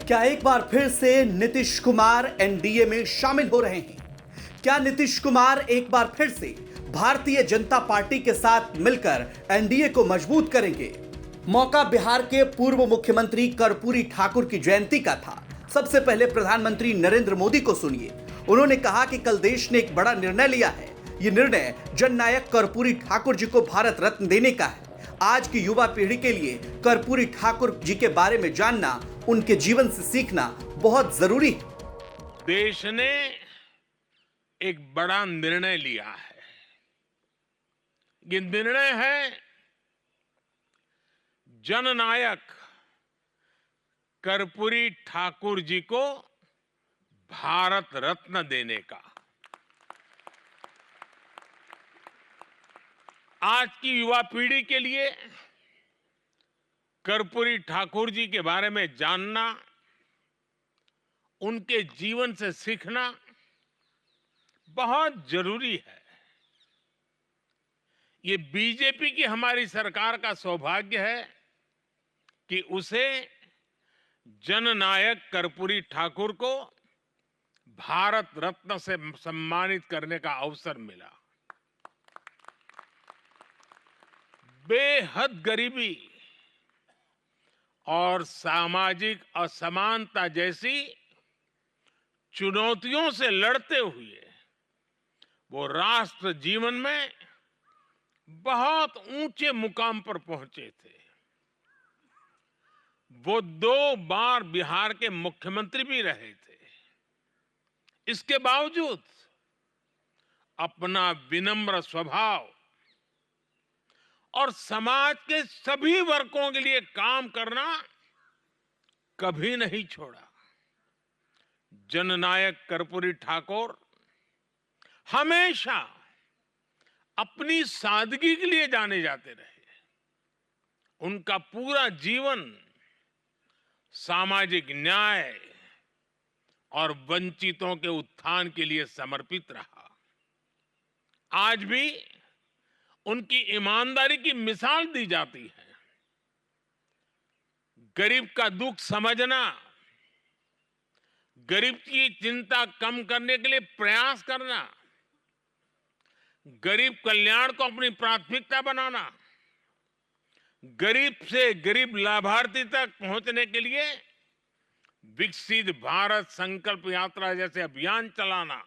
क्या एक बार फिर से नीतीश कुमार एनडीए में शामिल हो रहे हैं? क्या नीतीश कुमार एक बार फिर से भारतीय जनता पार्टी के साथ मिलकर एनडीए को मजबूत करेंगे? मौका बिहार के पूर्व मुख्यमंत्री कर्पूरी ठाकुर की जयंती का था। सबसे पहले प्रधानमंत्री नरेंद्र मोदी को सुनिए। उन्होंने कहा कि कल देश ने एक बड़ा निर्णय लिया है। यह निर्णय जननायक कर्पूरी ठाकुर जी को भारत रत्न देने का है। आज की युवा पीढ़ी के लिए कर्पूरी ठाकुर जी के बारे में जानना, उनके जीवन से सीखना बहुत जरूरी है। देश ने एक बड़ा निर्णय लिया है। ये निर्णय है जननायक कर्पूरी ठाकुर जी को भारत रत्न देने का। आज की युवा पीढ़ी के लिए कर्पूरी ठाकुर जी के बारे में जानना, उनके जीवन से सीखना बहुत जरूरी है। ये बीजेपी की हमारी सरकार का सौभाग्य है कि उसे जननायक कर्पूरी ठाकुर को भारत रत्न से सम्मानित करने का अवसर मिला। बेहद गरीबी और सामाजिक असमानता जैसी चुनौतियों से लड़ते हुए वो राष्ट्र जीवन में बहुत ऊंचे मुकाम पर पहुंचे थे। वो 2 बार बिहार के मुख्यमंत्री भी रहे थे। इसके बावजूद अपना विनम्र स्वभाव और समाज के सभी वर्गों के लिए काम करना कभी नहीं छोड़ा। जननायक कर्पूरी ठाकुर हमेशा अपनी सादगी के लिए जाने जाते रहे। उनका पूरा जीवन सामाजिक न्याय और वंचितों के उत्थान के लिए समर्पित रहा। आज भी उनकी ईमानदारी की मिसाल दी जाती है। गरीब का दुख समझना, गरीब की चिंता कम करने के लिए प्रयास करना, गरीब कल्याण को अपनी प्राथमिकता बनाना, गरीब से गरीब लाभार्थी तक पहुंचने के लिए विकसित भारत संकल्प यात्रा जैसे अभियान चलाना,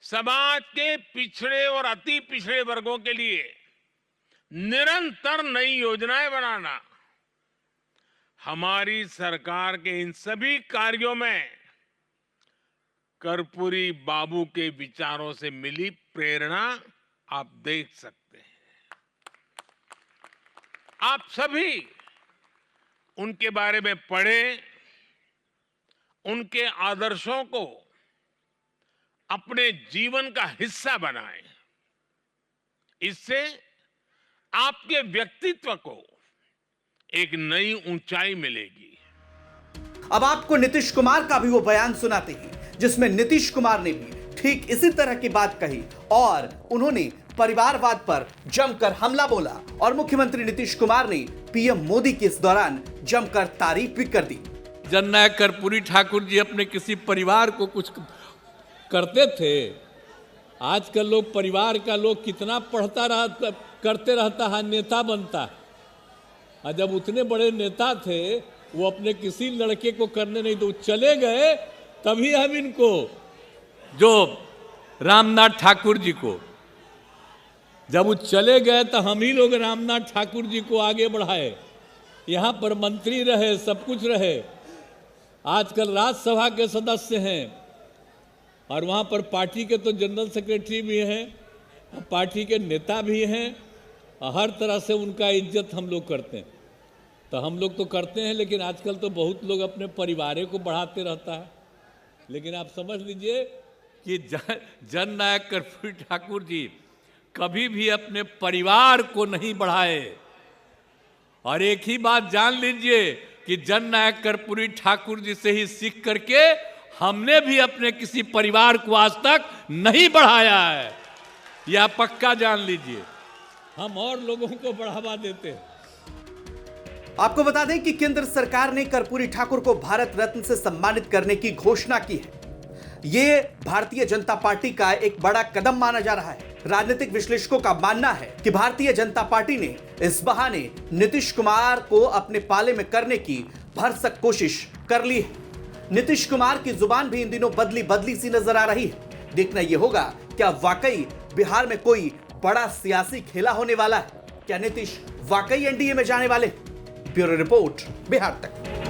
समाज के पिछड़े और अति पिछड़े वर्गों के लिए निरंतर नई योजनाएं बनाना, हमारी सरकार के इन सभी कार्यों में कर्पूरी बाबू के विचारों से मिली प्रेरणा आप देख सकते हैं। आप सभी उनके बारे में पढ़ें, उनके आदर्शों को अपने जीवन का हिस्सा बनाएं। इससे आपके व्यक्तित्व को एक नई ऊंचाई मिलेगी। अब आपको नीतीश कुमार का भी वो बयान सुनाते हैं जिसमें नीतीश कुमार ने भी ठीक इसी तरह की बात कही और उन्होंने परिवारवाद पर जमकर हमला बोला और मुख्यमंत्री नीतीश कुमार ने पीएम मोदी की इस दौरान जमकर तारीफ भी कर दी। जननायक कर्पूरी ठाकुर जी अपने किसी परिवार को कुछ करते थे। आजकल लोग परिवार का लोग कितना करते रहता है, नेता बनता है। और जब उतने बड़े नेता थे वो अपने किसी लड़के को करने नहीं तो चले गए, तभी हम इनको जो रामनाथ ठाकुर जी को जब वो चले गए तो हम ही लोग रामनाथ ठाकुर जी को आगे बढ़ाए। यहाँ पर मंत्री रहे, सब कुछ रहे। आजकल राज्यसभा के सदस्य हैं और वहाँ पर पार्टी के तो जनरल सेक्रेटरी भी हैं, पार्टी के नेता भी हैं। हर तरह से उनका इज्जत हम लोग करते हैं। तो हम लोग तो करते हैं, लेकिन आजकल तो बहुत लोग अपने परिवार को बढ़ाते रहता है। लेकिन आप समझ लीजिए कि जननायक कर्पूरी ठाकुर जी कभी भी अपने परिवार को नहीं बढ़ाए। और एक ही बात जान लीजिए कि जननायक कर्पूरी ठाकुर जी से ही सीख करके हमने भी अपने किसी परिवार को आज तक नहीं बढ़ाया है। यह पक्का जान लीजिए। हम और लोगों को बढ़ावा देते हैं। आपको बता दें कि केंद्र सरकार ने कर्पूरी ठाकुर को भारत रत्न से सम्मानित करने की घोषणा की है। यह भारतीय जनता पार्टी का एक बड़ा कदम माना जा रहा है। राजनीतिक विश्लेषकों का मानना है कि भारतीय जनता पार्टी ने इस बहाने नीतीश कुमार को अपने पाले में करने की भरसक कोशिश कर ली है। नीतीश कुमार की जुबान भी इन दिनों बदली बदली सी नजर आ रही है। देखना यह होगा क्या वाकई बिहार में कोई बड़ा सियासी खेला होने वाला है। क्या नीतीश वाकई एनडीए में जाने वाले? ब्यूरो रिपोर्ट, बिहार तक।